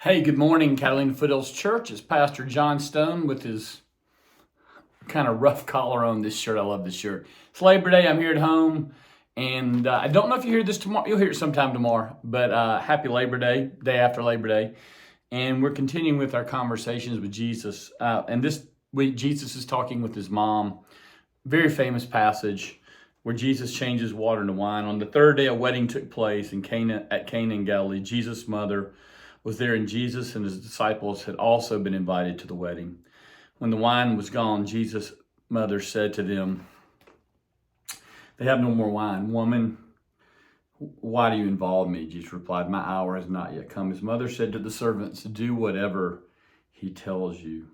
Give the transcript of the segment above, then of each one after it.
Hey, good morning, Catalina Foothills Church. It's Pastor John Stone with his kind of rough collar on this shirt. I love this shirt. It's Labor Day. I'm here at home, and I don't know if you hear this tomorrow. You'll hear it sometime tomorrow, but happy Labor Day, day after Labor Day. And we're continuing with our conversations with Jesus. And this week, Jesus is talking with his mom. Very famous passage where Jesus changes water into wine. On the third day, a wedding took place in Cana in Galilee. Jesus' mother was there, and Jesus and his disciples had also been invited to the wedding. When the wine was gone, Jesus' mother said to them, "They have no more wine." "Woman, why do you involve me?" Jesus replied, "My hour has not yet come." His mother said to the servants, "Do whatever he tells you."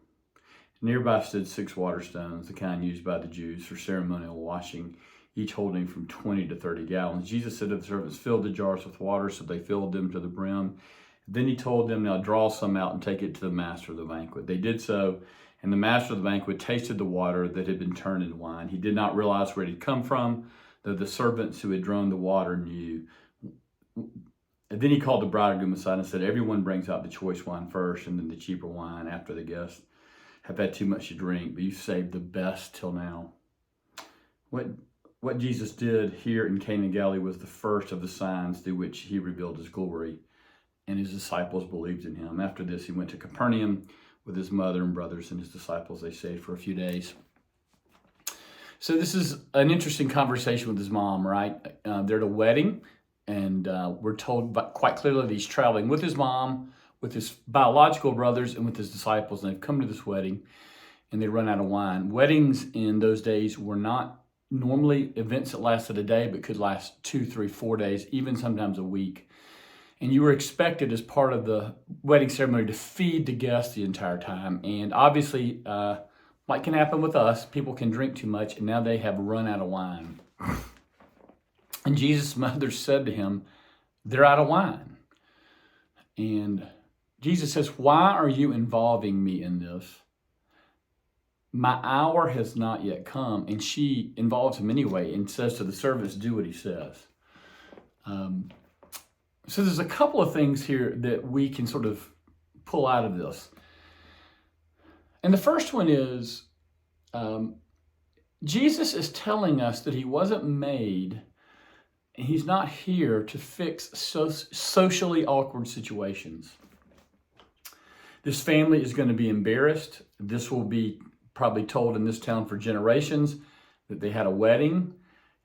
Nearby stood 6 water stones, the kind used by the Jews for ceremonial washing, each holding from 20 to 30 gallons. Jesus said to the servants, "Fill the jars with water," so they filled them to the brim. Then he told them, "Now draw some out and take it to the master of the banquet." They did so, and the master of the banquet tasted the water that had been turned into wine. He did not realize where it had come from, though the servants who had drawn the water knew. And then he called the bridegroom aside and said, "Everyone brings out the choice wine first, and then the cheaper wine after the guests have had too much to drink, but you saved the best till now." What Jesus did here in Cana in Galilee was the first of the signs through which he revealed his glory, and his disciples believed in him. After this, he went to Capernaum with his mother and brothers and his disciples. They stayed for a few days. So this is an interesting conversation with his mom, right? They're at a wedding, and we're told quite clearly that he's traveling with his mom, with his biological brothers, and with his disciples. And they've come to this wedding, and they run out of wine. Weddings in those days were not normally events that lasted a day, but could last 2, 3, 4 days, even sometimes a week. And you were expected as part of the wedding ceremony to feed the guests the entire time. And obviously, like can happen with us, people can drink too much, and now they have run out of wine. And Jesus' mother said to him, "They're out of wine." And Jesus says, "Why are you involving me in this? My hour has not yet come." And she involves him anyway and says to the servants, "Do what he says." So there's a couple of things here that we can sort of pull out of this. And the first one is Jesus is telling us that he wasn't made, and he's not here to fix socially awkward situations. This family is going to be embarrassed. This will be probably told in this town for generations that they had a wedding,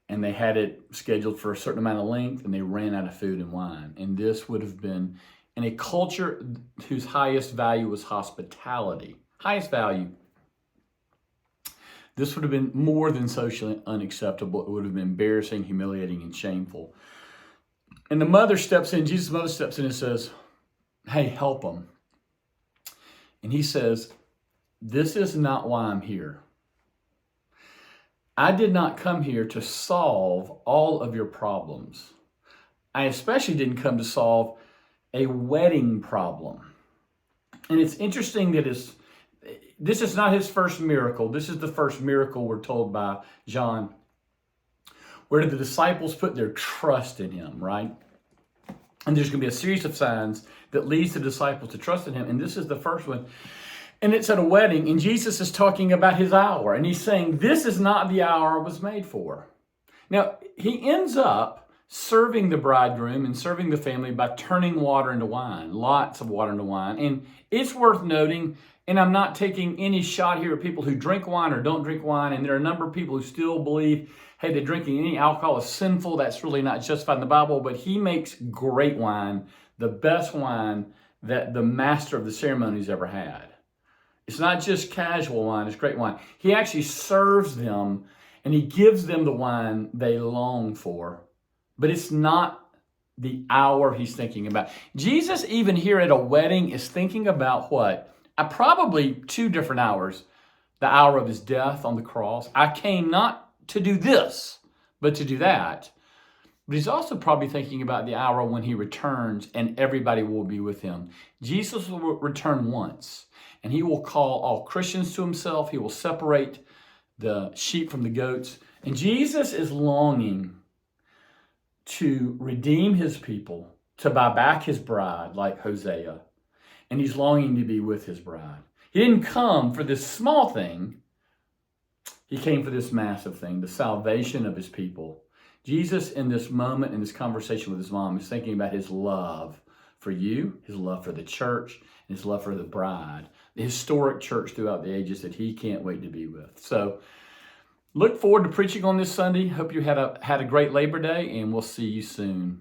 and they had it scheduled for a certain amount of length, and they ran out of food and wine. And this would have been in a culture whose highest value was hospitality. Highest value. This would have been more than socially unacceptable. It would have been embarrassing, humiliating, and shameful. And the mother steps in, Jesus' mother steps in and says, "Hey, help them." And he says, "This is not why I'm here. I did not come here to solve all of your problems. I especially didn't come to solve a wedding problem." And it's interesting that this is not his first miracle. This is the first miracle we're told by John, where the disciples put their trust in him, right? And there's going to be a series of signs that leads the disciples to trust in him. And this is the first one. And it's at a wedding, and Jesus is talking about his hour. And he's saying, this is not the hour I was made for. Now, he ends up serving the bridegroom and serving the family by turning water into wine, lots of water into wine. And it's worth noting, and I'm not taking any shot here at people who drink wine or don't drink wine, and there are a number of people who still believe, hey, that drinking any alcohol is sinful. That's really not justified in the Bible, but he makes great wine, the best wine that the master of the ceremonies ever had. It's not just casual wine, it's great wine. He actually serves them, and he gives them the wine they long for. But it's not the hour he's thinking about. Jesus, even here at a wedding, is thinking about what? Probably 2 different hours. The hour of his death on the cross. I came not to do this, but to do that. But he's also probably thinking about the hour when he returns and everybody will be with him. Jesus will return once, and he will call all Christians to himself. He will separate the sheep from the goats. And Jesus is longing to redeem his people, to buy back his bride like Hosea. and he's longing to be with his bride. He didn't come for this small thing. He came for this massive thing, the salvation of his people. Jesus, in this moment, in this conversation with his mom, is thinking about his love for you, his love for the church, and his love for the bride, the historic church throughout the ages that he can't wait to be with. So look forward to preaching on this Sunday. Hope you had a great Labor Day, and we'll see you soon.